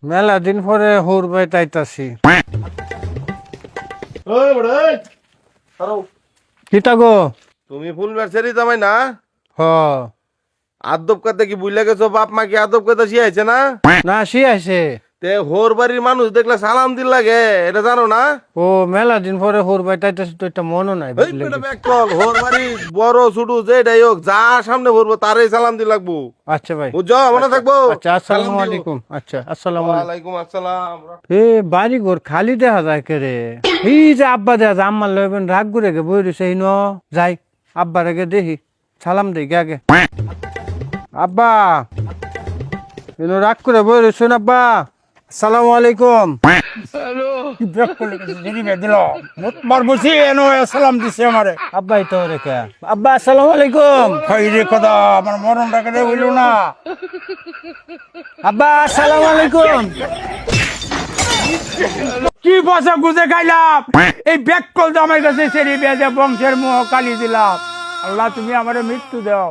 মেলা দিন পরে হোর বাই তাইতাছি। কিতা গো? তুমি ফুল নার্সারি জামাই না? হ আদব করতে কি বুঝলে গেছো? বাপ মা কি আদব করতে শিখাইছে না? না সি আছে। তে হোর বাড়ির মানুষ দেখলে সালাম দিল লাগে, এটা জানো না? ও মেলা দিন পরে হোর বাই তাইতাছি তো এটা মনে নাই এই বুঝলে পেটে কি? ব্যাক কল, হোর বাড়ি বড় ছোট যেটাই হোক, যা সামনে ভরবো তারই সালাম দিল লাগবো। আচ্ছা ভাই, বুঝছো? মনে থাকবো। আচ্ছা আসসালামু আলাইকুম। আচ্ছা আসসালামু আলাইকুম। ওয়ালাইকুম আসসালাম। এ বাড়ি ঘর খালি দেখা যায় কে রে? এই যে আব্বা দেখা যায়, আম্মার লইবেন রাগ করে গে বই রয়েছে, ন যাই আব্বার আগে দেখি, সালাম দেই গে আগে। আব্বা রাগ করে বই রয়েছেন আব্বা, আসসালামু আলাইকুম। সালাম দিছে আমারে আব্বাই তো রেখে, আব্বা আসসালামু আলাইকুম। রে কথা আমার মরণটা কেটে হইল না। আব্বা আসসালামু আলাইকুম। কি পয়সা গুজে খাইলাম, এই ব্যাক কল আমার কাছে সেরি বেজে বংশের মুহ কালি দিলাম। আল্লাহ তুমি আমারে মৃত্যু দাও।